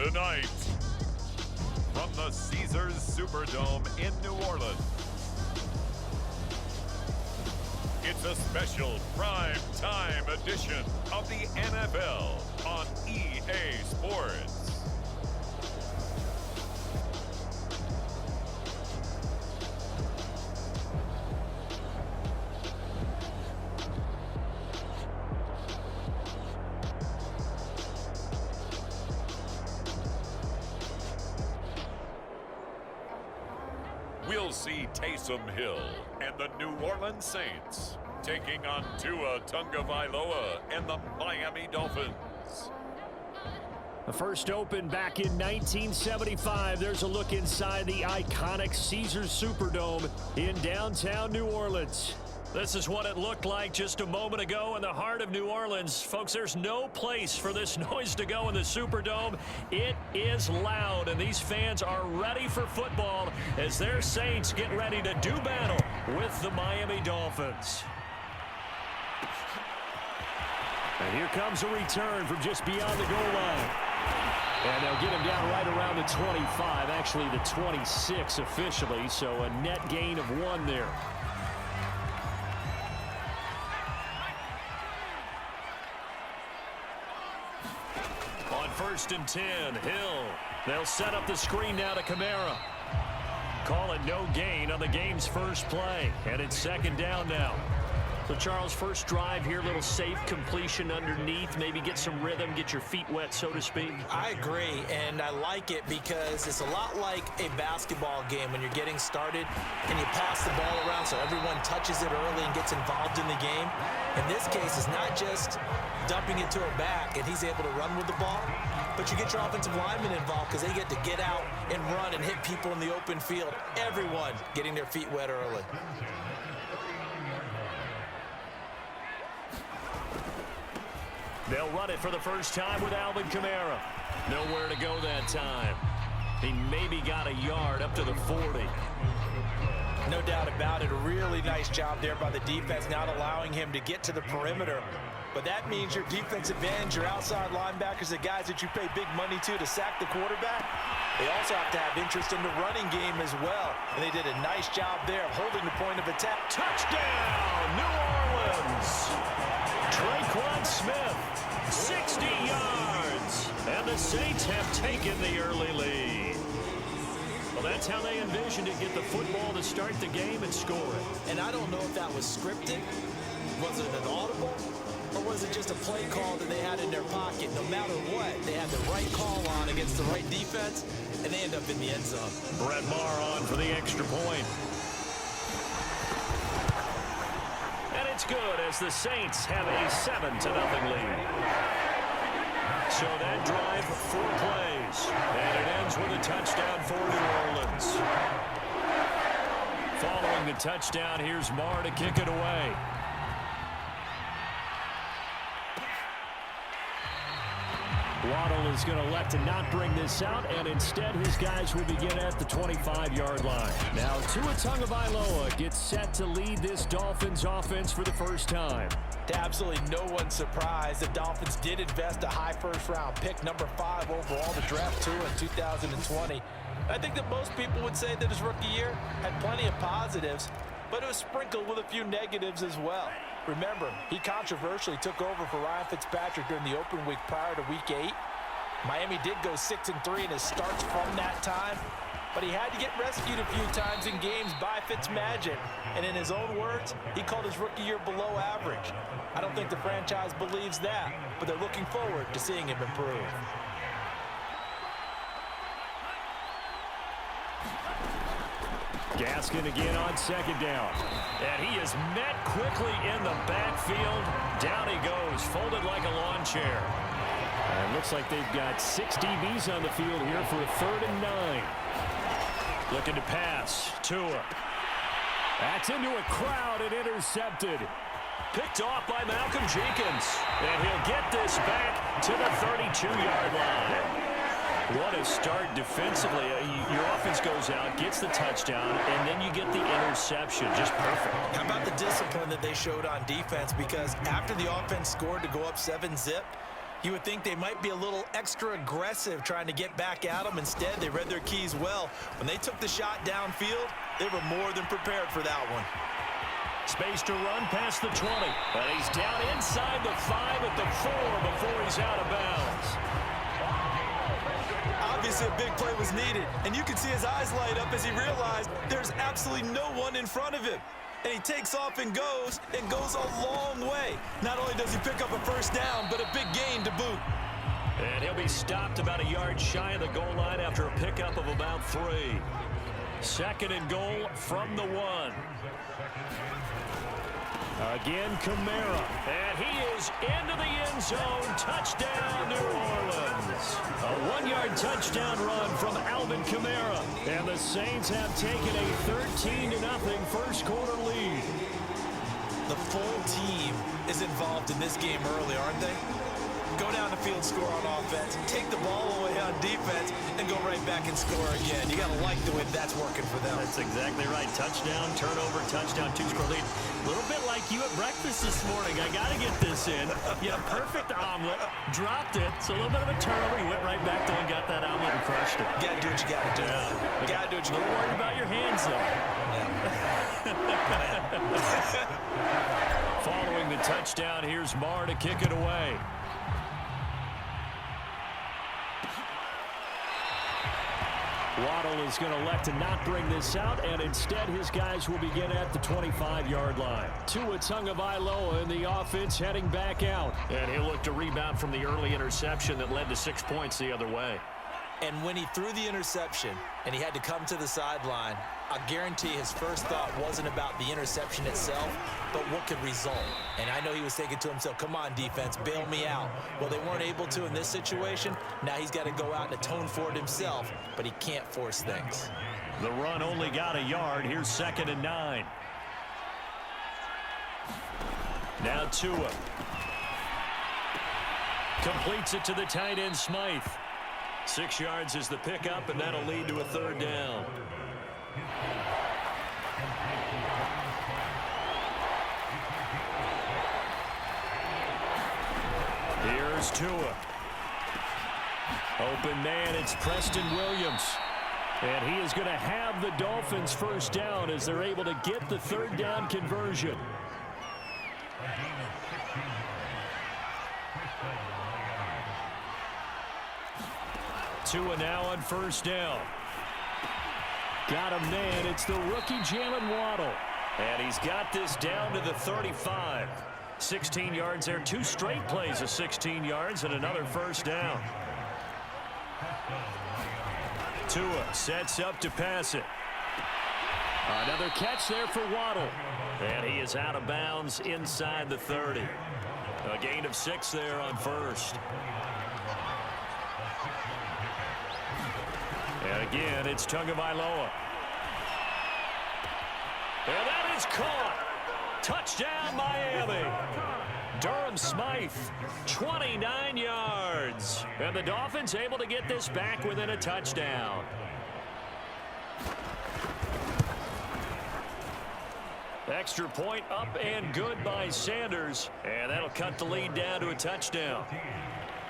Tonight, from the Caesars Superdome in New Orleans, it's a special prime time edition of the NFL on EA Sports. We'll see Taysom Hill and the New Orleans Saints taking on Tua Tagovailoa and the Miami Dolphins. The first opened back in 1975. There's a look inside the iconic Caesars Superdome in downtown New Orleans. This is what it looked like just a moment ago in the heart of New Orleans. Folks, there's no place for this noise to go in the Superdome. It is loud, and these fans are ready for football as their Saints get ready to do battle with the Miami Dolphins. And here comes a return from just beyond the goal line. And they'll get him down right around the 25, actually the 26 officially, so a net gain of 1 there. On 1st and 10, Hill. They'll set up the screen now to Kamara. Call it no gain on the game's first play, and it's 2nd down now. So, Charles, first drive here, little safe completion underneath, maybe get some rhythm, get your feet wet, so to speak. I agree, and I like it because it's a lot like a basketball game when you're getting started and you pass the ball around so everyone touches it early and gets involved in the game. In this case, it's not just dumping it to a back and he's able to run with the ball, but you get your offensive linemen involved because they get to get out and run and hit people in the open field. Everyone getting their feet wet early. They'll run it for the first time with Alvin Kamara. Nowhere to go that time. He maybe got a yard up to the 40. No doubt about it. A really nice job there by the defense, not allowing him to get to the perimeter. But that means your defensive ends, your outside linebackers, the guys that you pay big money to sack the quarterback, they also have to have interest in the running game as well. And they did a nice job there of holding the point of attack. Touchdown, New Orleans! Traquan Smith, 60 yards. And the Saints have taken the early lead. Well, that's how they envisioned it, get the football to start the game and score it. And I don't know if that was scripted. Was it an audible? Or was it just a play call that they had in their pocket? No matter what, they had the right call on against the right defense, and they end up in the end zone. Brett Maher on for the extra point. And it's good as the Saints have a 7-0 lead. So that drive, 4 plays. And it ends with a touchdown for New Orleans. Following the touchdown, here's Maher to kick it away. Waddle is going to elect to not bring this out, and instead his guys will begin at the 25-yard line. Now Tua Tagovailoa gets set to lead this Dolphins offense for the first time. To absolutely no one's surprise, the Dolphins did invest a high first-round pick, number 5 overall, to draft Tua in 2020. I think that most people would say that his rookie year had plenty of positives, but it was sprinkled with a few negatives as well. Remember, he controversially took over for Ryan Fitzpatrick during the open week prior to week 8. Miami did go 6-3 in his starts from that time, but he had to get rescued a few times in games by Fitzmagic. And in his own words, he called his rookie year below average. I don't think the franchise believes that, but they're looking forward to seeing him improve. Gaskin again on 2nd down. And he is met quickly in the backfield. Down he goes, folded like a lawn chair. And looks like they've got 6 DBs on the field here for a 3rd and 9. Looking to pass. Tua. That's into a crowd and intercepted. Picked off by Malcolm Jenkins. And he'll get this back to the 32-yard line. What a start defensively. Your offense goes out, gets the touchdown, and then you get the interception. Just perfect. How about the discipline that they showed on defense? Because after the offense scored to go up 7-0, You would think they might be a little extra aggressive trying to get back at them. Instead, they read their keys well. When they took the shot downfield, they were more than prepared for that one. Space to run past the 20. But he's down inside the 5 at the 4 before he's out of bounds. Obviously, a big play was needed. And you can see his eyes light up as he realized there's absolutely no one in front of him. And he takes off and goes a long way. Not only does he pick up a first down, but a big gain to boot. And he'll be stopped about a yard shy of the goal line after a pickup of about 3. 2nd and goal from the 1. Again, Kamara. And he is into the end zone. Touchdown, New Orleans. A 1-yard touchdown run from Alvin Kamara. And the Saints have taken a 13-0 first quarter lead. The full team is involved in this game early, aren't they? Go down the field, score on offense, take the ball away on defense, and go right back and score again. You got to like the way that's working for them. That's exactly right. Touchdown, turnover, touchdown, 2-score lead. A little bit like you at breakfast this morning. I got to get this in. You had a perfect omelet, dropped it. So a little bit of a turnover. You went right back there and got that omelet and crushed it. Got to do what you got to do. Yeah. Got to do what you got to do. Don't worry about your hands, though. Following the touchdown, here's Marr to kick it away. Waddle is going to elect to not bring this out, and instead his guys will begin at the 25-yard line. Tua Tagovailoa in the offense heading back out. And he'll look to rebound from the early interception that led to 6 points the other way. And when he threw the interception and he had to come to the sideline, I guarantee his first thought wasn't about the interception itself, but what could result. And I know he was thinking to himself, come on, defense, bail me out. Well, they weren't able to in this situation. Now he's got to go out and atone for it himself, but he can't force things. The run only got a yard. Here's 2nd and 9. Now Tua. Completes it to the tight end, Smythe. 6 yards is the pickup, and that'll lead to a 3rd down. Here's Tua. Open man, it's Preston Williams. And he is going to have the Dolphins first down as they're able to get the 3rd down conversion. Tua now on first down. Got a man. It's the rookie Jalen Waddle. And he's got this down to the 35. 16 yards there. 2 straight plays of 16 yards and another first down. Tua sets up to pass it. Another catch there for Waddle. And he is out of bounds inside the 30. A gain of 6 there on first. And again, it's Tagovailoa. And that is caught. Touchdown, Miami. Durham Smythe, 29 yards. And the Dolphins able to get this back within a touchdown. Extra point up and good by Sanders. And that'll cut the lead down to a touchdown.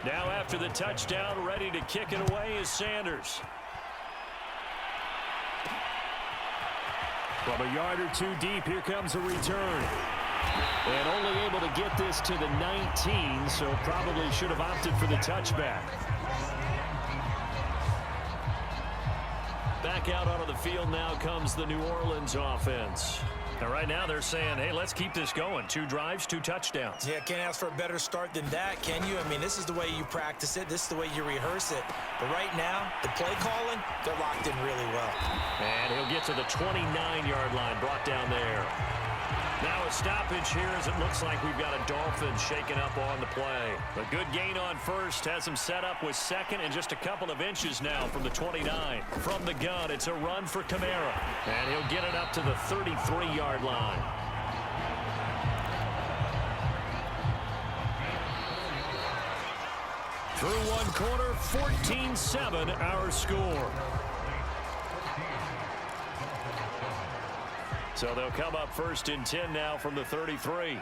Now after the touchdown, ready to kick it away is Sanders. From a yard or 2 deep, here comes a return. And only able to get this to the 19, so probably should have opted for the touchback. Back out onto the field now comes the New Orleans offense. And right now they're saying, hey, let's keep this going. 2 drives, 2 touchdowns. Yeah, can't ask for a better start than that, can you? I mean, this is the way you practice it. This is the way you rehearse it. But right now, the play calling, they're locked in really well. And he'll get to the 29-yard line, brought down there. Now a stoppage here as it looks like we've got a Dolphins shaking up on the play. A good gain on first has him set up with 2nd and just a couple of inches now from the 29. From the gun, it's a run for Kamara. And he'll get it up to the 33-yard line. Through one quarter, 14-7 our score. So they'll come up 1st and 10 now from the 33.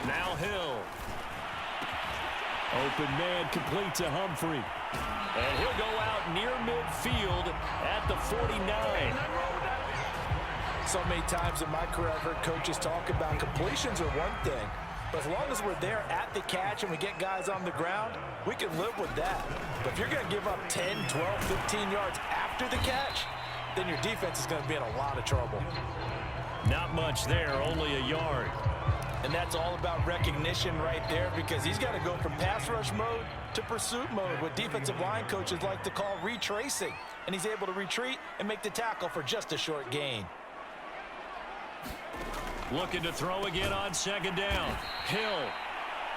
Now Hill. Open man complete to Humphrey. And he'll go out near midfield at the 49. So many times in my career, I've heard coaches talk about completions are one thing. But as long as we're there at the catch and we get guys on the ground, we can live with that. But if you're going to give up 10, 12, 15 yards after the catch, then your defense is going to be in a lot of trouble. Not much there, only a yard. And that's all about recognition right there, because he's got to go from pass rush mode to pursuit mode, what defensive line coaches like to call retracing. And he's able to retreat and make the tackle for just a short gain. Looking to throw again on second down. Hill.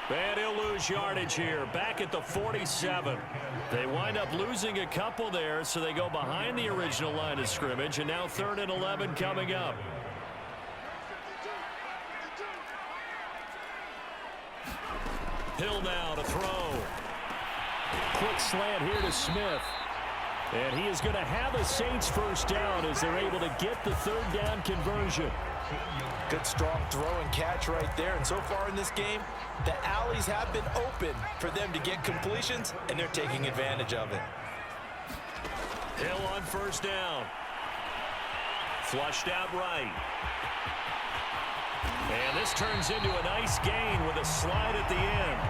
And he'll lose yardage here. Back at the 47. They wind up losing a couple there, so they go behind the original line of scrimmage. And now 3rd and 11 coming up. Hill now to throw. Quick slant here to Smith. And he is going to have a Saints first down as they're able to get the 3rd down conversion. Good strong throw and catch right there. And so far in this game, the alleys have been open for them to get completions, and they're taking advantage of it. Hill on first down. Flushed out right. And this turns into a nice gain with a slide at the end.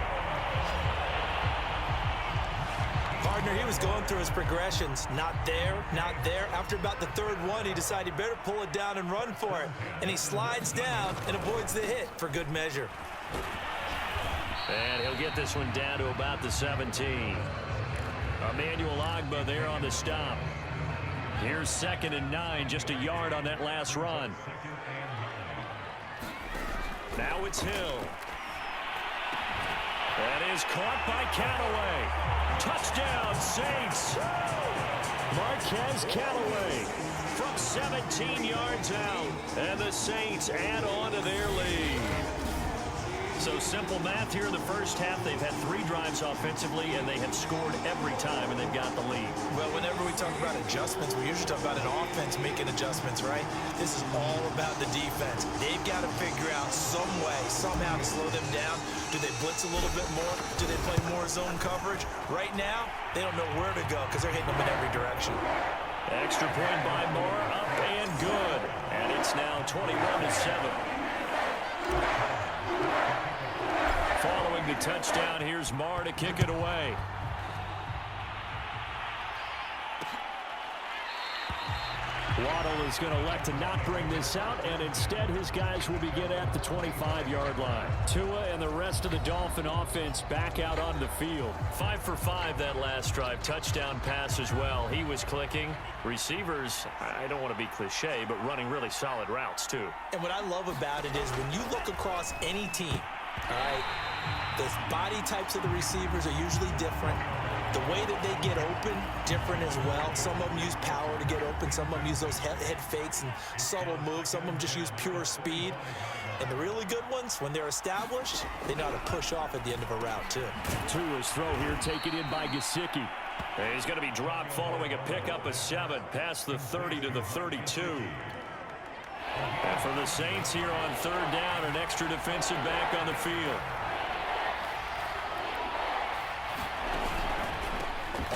Partner, he was going through his progressions. Not there, not there. After about the 3rd one, he decided he better pull it down and run for it. And he slides down and avoids the hit for good measure. And he'll get this one down to about the 17. Emmanuel Ogbah there on the stop. Here's 2nd and 9, just a yard on that last run. Now it's Hill. That is caught by Callaway. Touchdown, Saints. Marquez Callaway from 17 yards out. And the Saints add on to their lead. So simple math here in the first half. They've had 3 drives offensively, and they have scored every time, and they've got the lead. Well, whenever we talk about adjustments, we usually talk about an offense making adjustments, right? This is all about the defense. They've got to figure out some way, somehow to slow them down. Do they blitz a little bit more? Do they play more zone coverage? Right now, they don't know where to go because they're hitting them in every direction. Extra point by Moore, up and good. And it's now 21-7. Following the touchdown, here's Marr to kick it away. Waddle is going to elect to not bring this out, and instead his guys will begin at the 25-yard line. Tua and the rest of the Dolphin offense back out on the field. 5 for 5 that last drive. Touchdown pass as well. He was clicking. Receivers, I don't want to be cliche, but running really solid routes too. And what I love about it is when you look across any team, all right, the body types of the receivers are usually different. The way that they get open, different as well. Some of them use power to get open. Some of them use those head fakes and subtle moves. Some of them just use pure speed. And the really good ones, when they're established, they know how to push off at the end of a route, too. Tua's throw here taken in by Gesicki. And he's going to be dropped following a pickup of 7 past the 30 to the 32. And for the Saints here on 3rd down, an extra defensive back on the field.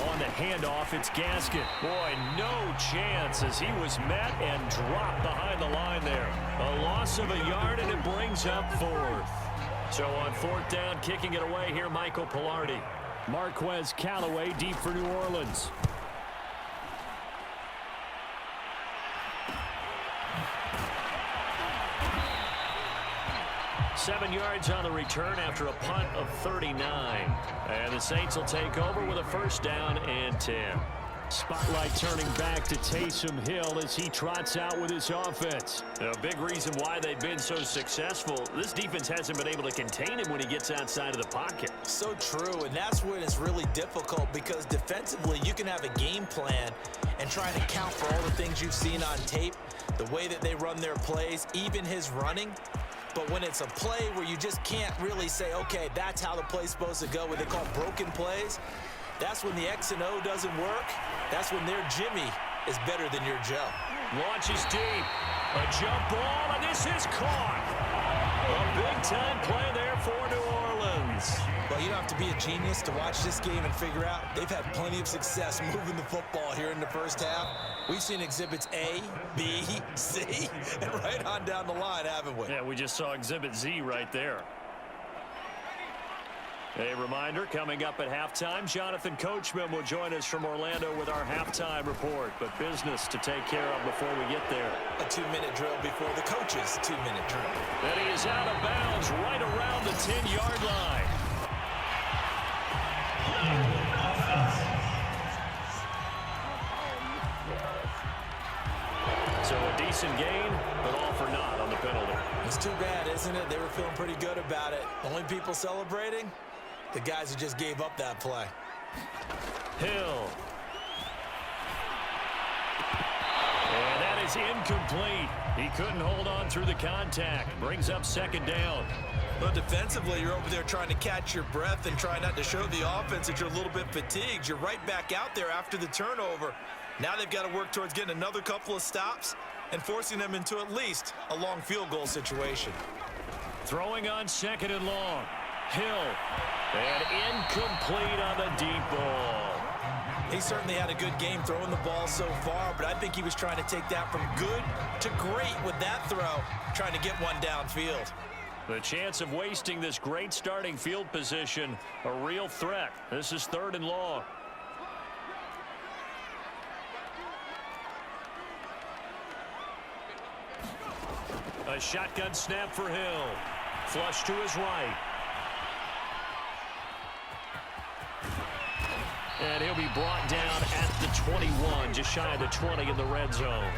On the handoff, it's Gaskin. Boy, no chance as he was met and dropped behind the line there. A loss of a yard, and it brings up 4th. So on 4th down, kicking it away here, Michael Pilardi. Marquez Callaway deep for New Orleans. Seven yards on the return after a punt of 39. And the Saints will take over with a first down and 10. Spotlight turning back to Taysom Hill as he trots out with his offense. A big reason why they've been so successful. This defense hasn't been able to contain him when he gets outside of the pocket. So true, and that's when it's really difficult because defensively you can have a game plan and try to account for all the things you've seen on tape, the way that they run their plays, even his running. But when it's a play where you just can't really say, okay, that's how the play's supposed to go, what they call broken plays, that's when the X and O doesn't work. That's when their Jimmy is better than your Joe. Launches deep. A jump ball, and this is caught. A big Big-time play there for New Orleans. Well, you don't have to be a genius to watch this game and figure out they've had plenty of success moving the football here in the first half. We've seen exhibits A, B, C, and right on down the line, haven't we? Yeah, we just saw exhibit Z right there. A reminder, coming up at halftime, Jonathan Coachman will join us from Orlando with our halftime report. But business to take care of before we get there. A 2-minute drill before the coach's 2-minute drill. And he is out of bounds right around the 10-yard line. So a decent gain, but all for naught on the penalty. It's too bad, isn't it? They were feeling pretty good about it. Only people celebrating? The guys who just gave up that play. Hill. And that is incomplete. He couldn't hold on through the contact. Brings up second down. Well, defensively, you're over there trying to catch your breath and try not to show the offense that you're a little bit fatigued. You're right back out there after the turnover. Now they've got to work towards getting another couple of stops and forcing them into at least a long field goal situation. Throwing on second and long. Hill. And incomplete on the deep ball. He certainly had a good game throwing the ball so far, but I think he was trying to take that from good to great with that throw, trying to get one downfield. The chance of wasting this great starting field position, a real threat. This is third and long. A shotgun snap for Hill. Flush to his right. And he'll be brought down at the 21, just shy of the 20 in the red zone.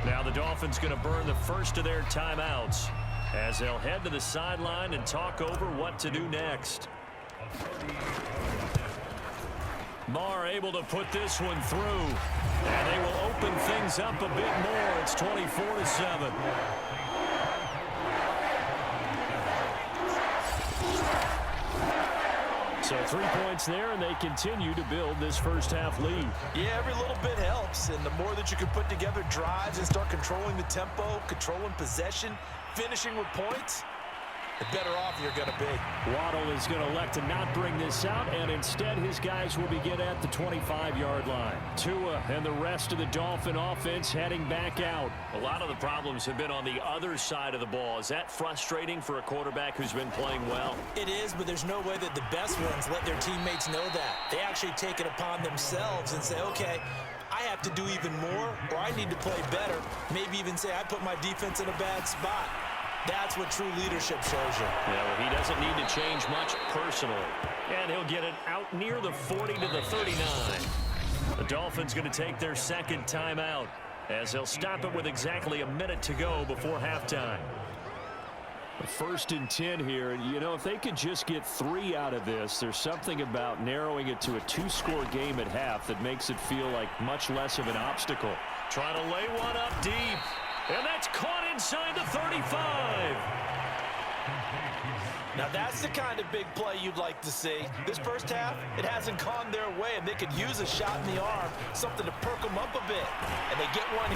Now the Dolphins going to burn the first of their timeouts as they'll head to the sideline and talk over what to do next. Marr able to put this one through. And they will open things up a bit more. It's 24-7. So 3 points there, and they continue to build this first half lead. Yeah, every little bit helps, and the more that you can put together drives and start controlling the tempo, controlling possession, finishing with points, the better off you're going to be. Waddle is going to elect to not bring this out, and instead his guys will begin at the 25-yard line. Tua and the rest of the Dolphin offense heading back out. A lot of the problems have been on the other side of the ball. Is that frustrating for a quarterback who's been playing well? It is, but there's no way that the best ones let their teammates know that. They actually take it upon themselves and say, okay, I have to do even more, or I need to play better. Maybe even say I put my defense in a bad spot. That's what true leadership shows you. Yeah, well, he doesn't need to change much personally. And he'll get it out near the 40 to the 39. The Dolphins going to take their second timeout as they'll stop it with exactly a minute to go before halftime. First and 10 here. You know, if they could just get 3 out of this, there's something about narrowing it to a 2-score game at half that makes it feel like much less of an obstacle. Trying to lay one up deep. And that's caught inside the 35. Now that's the kind of big play you'd like to see. This first half, it hasn't gone their way, and they could use a shot in the arm, something to perk them up a bit. And they get one.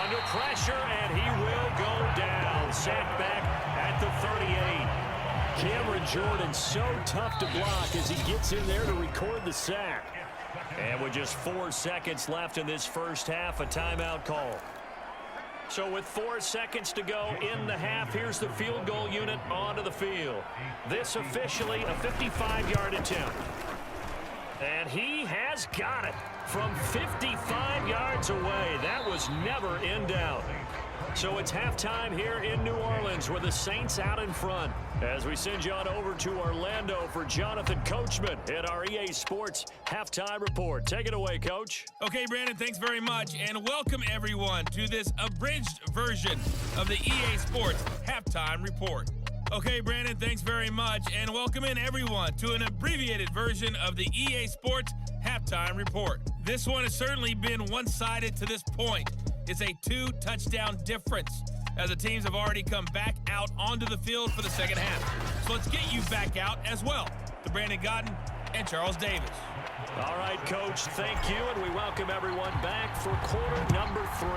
Under pressure, and he will go down. Sacked back at the 38. Cameron Jordan so tough to block as he gets in there to record the sack. And with just 4 seconds left in this first half, a timeout call. So with 4 seconds to go in the half, here's the field goal unit onto the field. This officially a 55-yard attempt. And he has got it from 55 yards away. That was never in doubt. So it's halftime here in New Orleans with the Saints out in front. As we send you on over to Orlando for Jonathan Coachman at our EA Sports Halftime Report. Take it away, Coach. Okay, Brandon, thanks very much. And welcome, everyone, to this abridged version of the EA Sports Halftime Report. Okay, Brandon, thanks very much. And welcome in, everyone, to an abbreviated version of the EA Sports Halftime Report. This one has certainly been one-sided to this point. It's a 2-touchdown difference as the teams have already come back out onto the field for the second half. So let's get you back out as well to Brandon Godden and Charles Davis. All right, Coach, thank you, and we welcome everyone back for quarter number 3.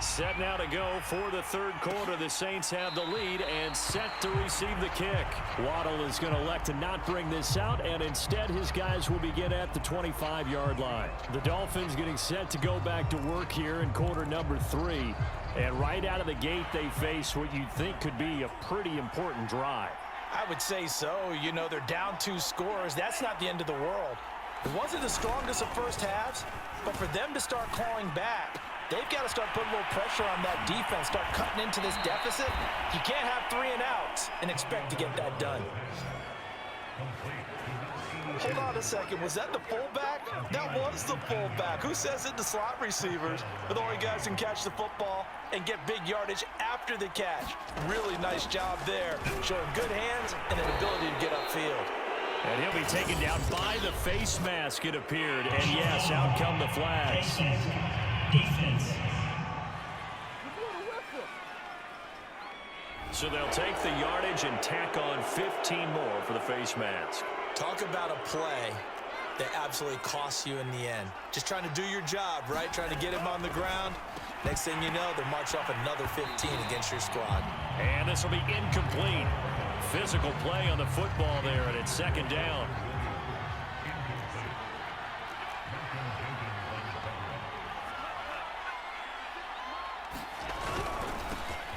Set now to go for the third quarter. The Saints have the lead and set to receive the kick. Waddle is going to elect to not bring this out, and instead his guys will begin at the 25-yard line. The Dolphins getting set to go back to work here in quarter number 3. And right out of the gate, they face what you'd think could be a pretty important drive. I would say so. You know, they're down 2 scores. That's not the end of the world. It wasn't the strongest of first halves, but for them to start clawing back, they've got to start putting a little pressure on that defense, start cutting into this deficit. You can't have 3 and outs and expect to get that done. Hold on a second. Was that the fullback? That was the fullback. Who says it? The slot receivers are the only guys who can catch the football and get big yardage after the catch. Really nice job there, showing good hands and an ability to get upfield. And he'll be taken down by the face mask, it appeared. And yes, out come the flags. Defense. So they'll take the yardage and tack on 15 more for the face mask. Talk about a play that absolutely costs you in the end. Just trying to do your job, right? Trying to get him on the ground. Next thing you know, they'll march off another 15 against your squad. And this will be incomplete. Physical play on the football there, and it's second down.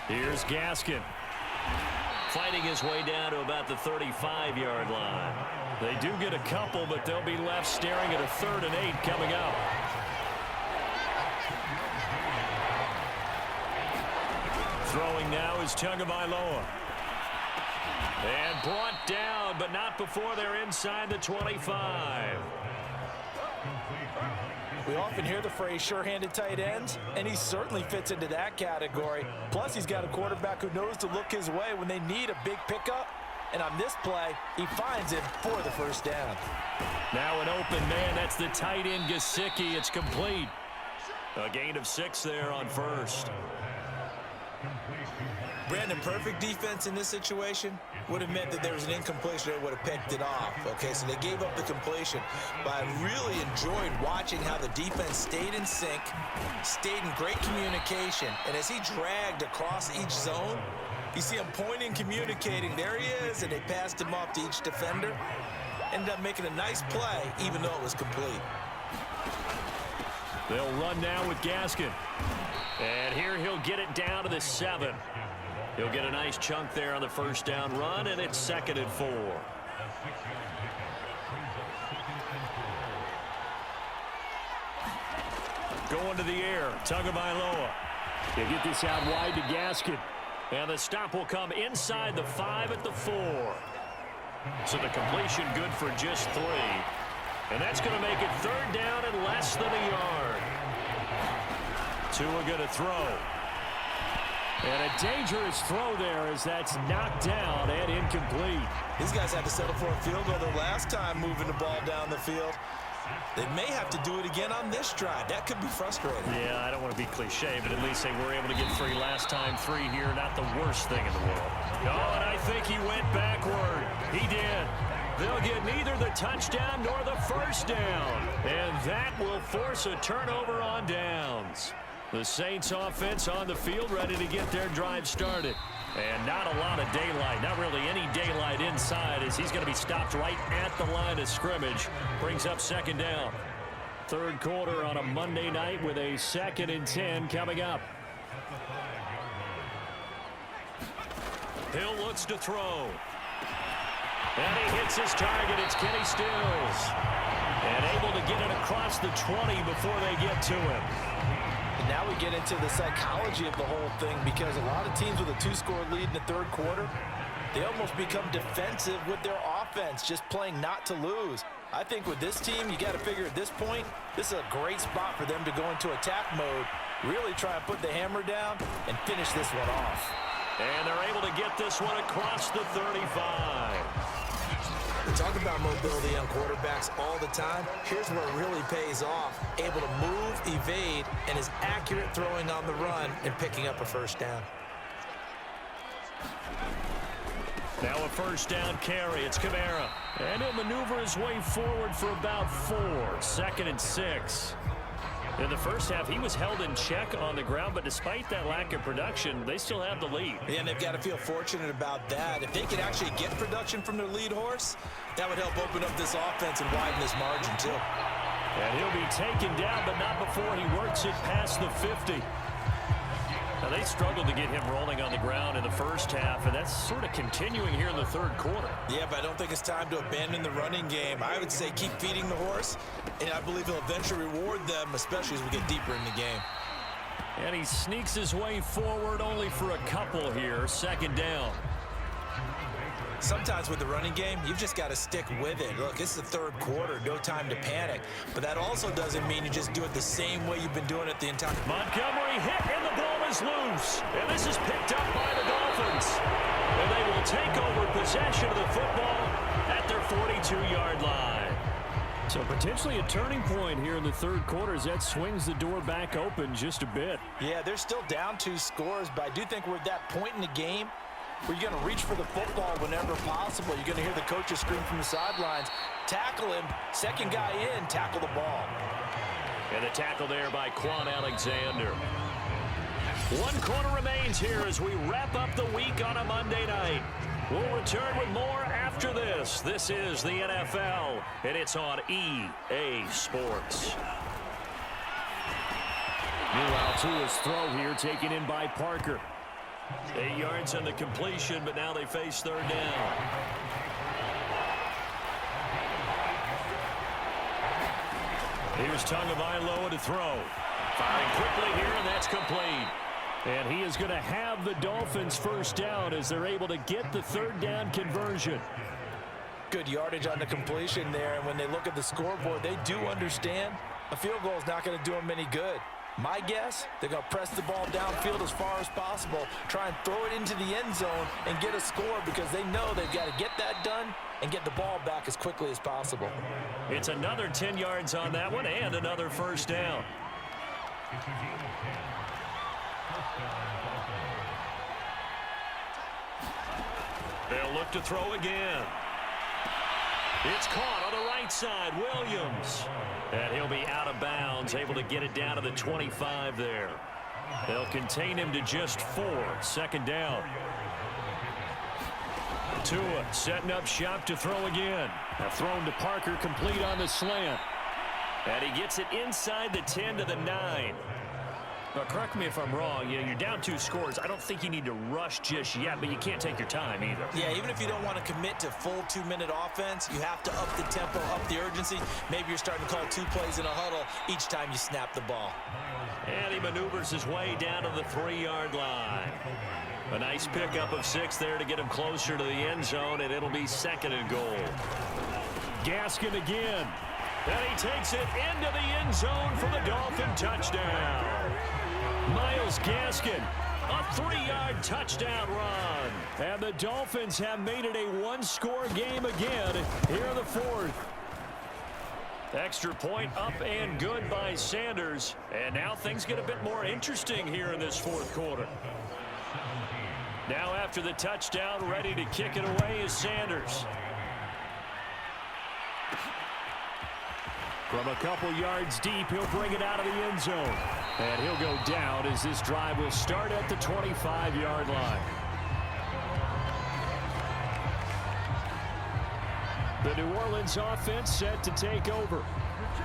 Here's Gaskin. Fighting his way down to about the 35-yard line. They do get a couple, but they'll be left staring at a 3rd and 8 coming up. Throwing now is Tagovailoa. And brought down, but not before they're inside the 25. We often hear the phrase sure-handed tight ends, and he certainly fits into that category. Plus, he's got a quarterback who knows to look his way when they need a big pickup. And on this play, he finds him for the first down. Now an open man. That's the tight end, Gesicki. It's complete. A gain of 6 there on first. Brandon, perfect defense in this situation would have meant that there was an incompletion. They would have picked it off. Okay, so they gave up the completion. But I really enjoyed watching how the defense stayed in sync, stayed in great communication. And as he dragged across each zone, you see him pointing, communicating. There he is, and they passed him off to each defender. Ended up making a nice play, even though it was complete. They'll run now with Gaskin. And here he'll get it down to the 7. He'll get a nice chunk there on the first down run, and it's 2nd and 4. Going to the air, Tagovailoa. They get this out wide to Gaskin. And the stop will come inside the 5 at the 4. So the completion good for just 3. And that's going to make it 3rd down and less than a yard. Tua going to throw. And a dangerous throw there as that's knocked down and incomplete. These guys had to settle for a field goal their last time moving the ball down the field. They may have to do it again on this drive. That could be frustrating. Yeah, I don't want to be cliche, but at least they were able to get 3 last time. 3 here, not the worst thing in the world. Oh, and I think he went backward. He did. They'll get neither the touchdown nor the first down. And that will force a turnover on downs. The Saints offense on the field ready to get their drive started. And not a lot of daylight, not really any daylight inside as he's going to be stopped right at the line of scrimmage. Brings up 2nd down. 3rd quarter on a Monday night with a 2nd and 10 coming up. Hill looks to throw. And he hits his target. It's Kenny Stills. And able to get it across the 20 before they get to him. And now we get into the psychology of the whole thing, because a lot of teams with a 2-score lead in the 3rd quarter, they almost become defensive with their offense, just playing not to lose. I think with this team, you got to figure at this point, this is a great spot for them to go into attack mode, really try and put the hammer down and finish this one off. And they're able to get this one across the 35. We talk about mobility on quarterbacks all the time. Here's where it really pays off. Able to move, evade, and is accurate throwing on the run and picking up a first down. Now a first down carry. It's Kamara. And he'll maneuver his way forward for about 4. 2nd and 6. In the first half, he was held in check on the ground, but despite that lack of production, they still have the lead. Yeah, and they've got to feel fortunate about that. If they could actually get production from their lead horse, that would help open up this offense and widen this margin, too. And he'll be taken down, but not before he works it past the 50. Now, they struggled to get him rolling on the ground in the first half, and that's sort of continuing here in the third quarter. Yeah, but I don't think it's time to abandon the running game. I would say keep feeding the horse, and I believe he'll eventually reward them, especially as we get deeper in the game. And he sneaks his way forward only for a couple here. Second down. Sometimes with the running game, you've just got to stick with it. Look, it's the third quarter, no time to panic. But that also doesn't mean you just do it the same way you've been doing it the entire... Montgomery hit, and the ball is loose. And this is picked up by the Dolphins. And they will take over possession of the football at their 42-yard line. So potentially a turning point here in the third quarter as that swings the door back open just a bit. Yeah, they're still down 2 scores, but I do think we're at that point in the game where you're going to reach for the football whenever possible. You're going to hear the coaches scream from the sidelines, tackle him, second guy in, tackle the ball. And the tackle there by Quan Alexander. 1 quarter remains here as we wrap up the week on a Monday night. We'll return with more after this. This is the NFL, and it's on EA Sports. Meanwhile, Tua's throw here taken in by Parker. 8 yards on the completion, but now they face third down. Here's Tagovailoa to throw. Firing quickly here, and that's complete. And he is going to have the Dolphins first down as they're able to get the third down conversion. Good yardage on the completion there, and when they look at the scoreboard, they do understand a field goal is not going to do them any good. My guess, they're going to press the ball downfield as far as possible, try and throw it into the end zone and get a score because they know they've got to get that done and get the ball back as quickly as possible. It's another 10 yards on that one and another first down. They'll look to throw again. It's caught on the right side, Williams. And he'll be out of bounds, able to get it down to the 25 there. They'll contain him to just 4. Second down. Tua setting up shop to throw again. Now thrown to Parker, complete on the slant. And he gets it inside the 10 to the 9. Now, correct me if I'm wrong. You know, you're down 2 scores. I don't think you need to rush just yet, but you can't take your time either. Yeah, even if you don't want to commit to full 2-minute offense, you have to up the tempo, up the urgency. Maybe you're starting to call 2 plays in a huddle each time you snap the ball. And he maneuvers his way down to the 3-yard line. A nice pickup of 6 there to get him closer to the end zone, and it'll be 2nd and goal. Gaskin again. And he takes it into the end zone for the Dolphin touchdown. Myles Gaskin, a 3-yard touchdown run. And the Dolphins have made it a 1-score game again here in the 4th. Extra point up and good by Sanders. And now things get a bit more interesting here in this 4th quarter. Now after the touchdown, ready to kick it away is Sanders. From a couple yards deep, he'll bring it out of the end zone. And he'll go down as this drive will start at the 25-yard line. The New Orleans offense set to take over.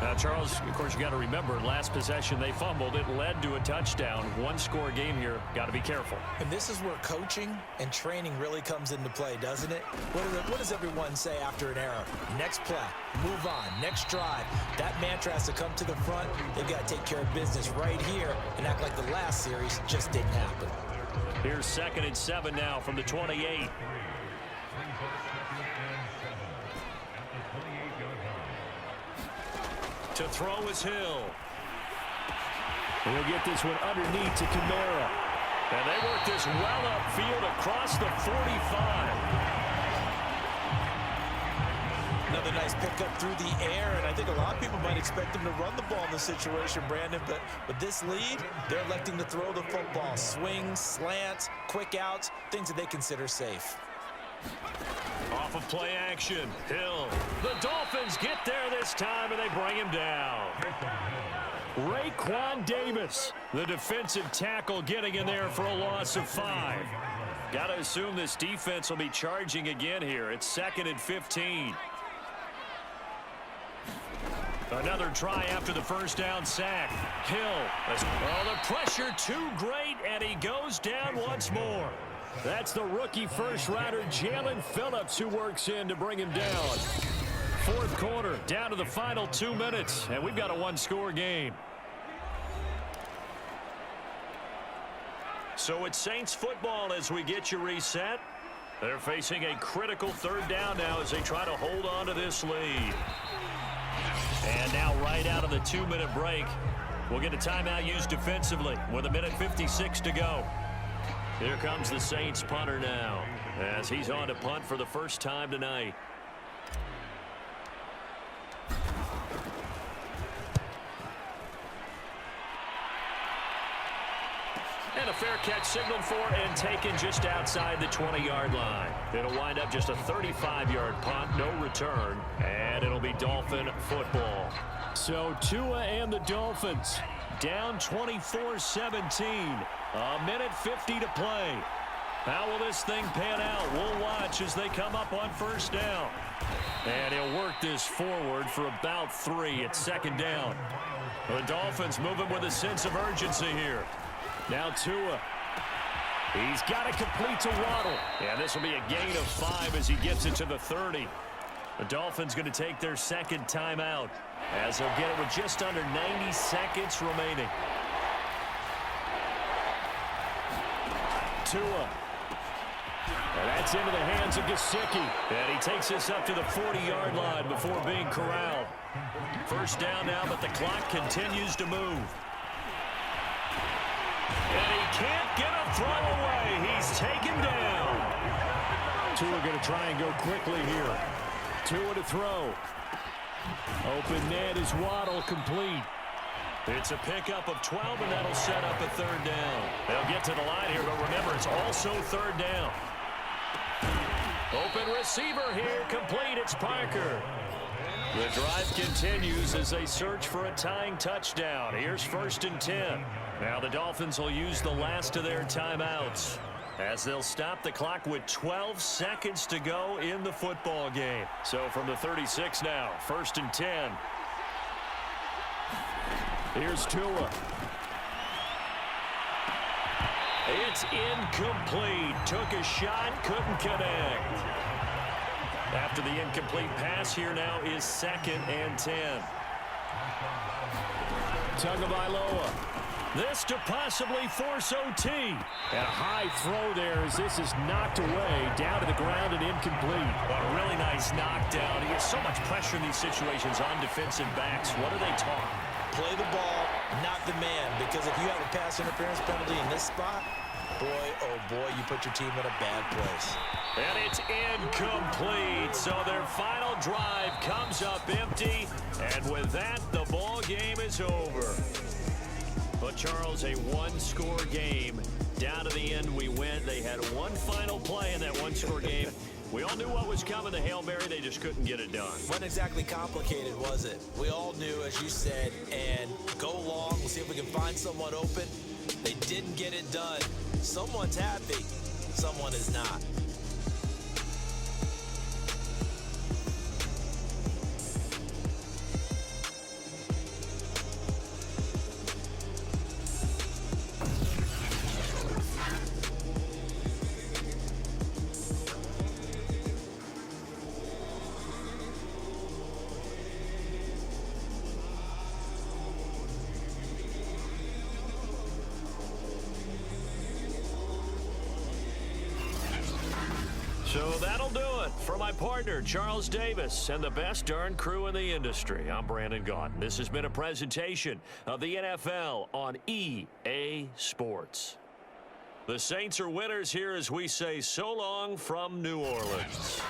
Now, Charles, of course, you got to remember, last possession they fumbled. It led to a touchdown. 1-score game here. Got to be careful. And this is where coaching and training really comes into play, doesn't it? What does everyone say after an error? Next play, move on, next drive. That mantra has to come to the front. They've got to take care of business right here and act like the last series just didn't happen. Here's 2nd and 7 now from the 28. To throw is Hill. He'll get this one underneath to Kamara. And they work this well upfield across the 45. Another nice pickup through the air, and I think a lot of people might expect them to run the ball in this situation, Brandon, but with this lead, they're electing to throw the football. Swings, slants, quick outs, things that they consider safe. Off of play action, Hill. The Dolphins get there this time, and they bring him down. Raekwon Davis, the defensive tackle, getting in there for a loss of 5. Got to assume this defense will be charging again here. It's 2nd and 15. Another try after the first down sack. Hill. Oh, the pressure too great, and he goes down once more. That's the rookie first-rounder Jalen Phillips who works in to bring him down. 4th quarter, down to the final 2 minutes, and we've got a one-score game. So it's Saints football as we get you reset. They're facing a critical 3rd down now as they try to hold on to this lead. And now right out of the 2-minute break, we'll get a timeout used defensively with 1:56 to go. Here comes the Saints punter now as he's on to punt for the first time tonight. And a fair catch signaled for and taken just outside the 20-yard line. It'll wind up just a 35-yard punt, no return, and it'll be Dolphin football. So Tua and the Dolphins down 24-17. 1:50 to play. How will this thing pan out? We'll watch as they come up on first down. And he'll work this forward for about 3 at 2nd down. The Dolphins moving with a sense of urgency here. Now Tua. He's got to complete to Waddle. And this will be a gain of 5 as he gets it to the 30. The Dolphins going to take their 2nd timeout as they'll get it with just under 90 seconds remaining. Tua. And that's into the hands of Gesicki. And he takes this up to the 40-yard line before being corralled. First down now, but the clock continues to move. And he can't get a throw away. He's taken down. Tua going to try and go quickly here. Tua to throw. Open net is Waddle, complete. It's a pickup of 12, and that'll set up a 3rd down. They'll get to the line here, but remember, it's also 3rd down. Open receiver here, complete. It's Parker. The drive continues as they search for a tying touchdown. Here's 1st and 10. Now the Dolphins will use the last of their timeouts as they'll stop the clock with 12 seconds to go in the football game. So from the 36 now, 1st and 10. Here's Tua. It's incomplete. Took a shot, couldn't connect. After the incomplete pass, here now is 2nd and 10. Tagovailoa. This to possibly force OT. And a high throw there as this is knocked away, down to the ground and incomplete. What a really nice knockdown. He gets so much pressure in these situations on defensive backs. What are they taught? Play the ball, not the man, because if you have a pass interference penalty in this spot, boy, oh boy, you put your team in a bad place. And it's incomplete. So their final drive comes up empty. And with that, the ball game is over. But, Charles, a one-score game. Down to the end we went. They had one final play in that one-score game. We all knew what was coming, the Hail Mary. They just couldn't get it done. Wasn't exactly complicated, was it? We all knew, as you said, and go long. We'll see if we can find someone open. They didn't get it done. Someone's happy. Someone is not. So that'll do it for my partner, Charles Davis, and the best darn crew in the industry. I'm Brandon Gaudin. This has been a presentation of the NFL on EA Sports. The Saints are winners here as we say so long from New Orleans.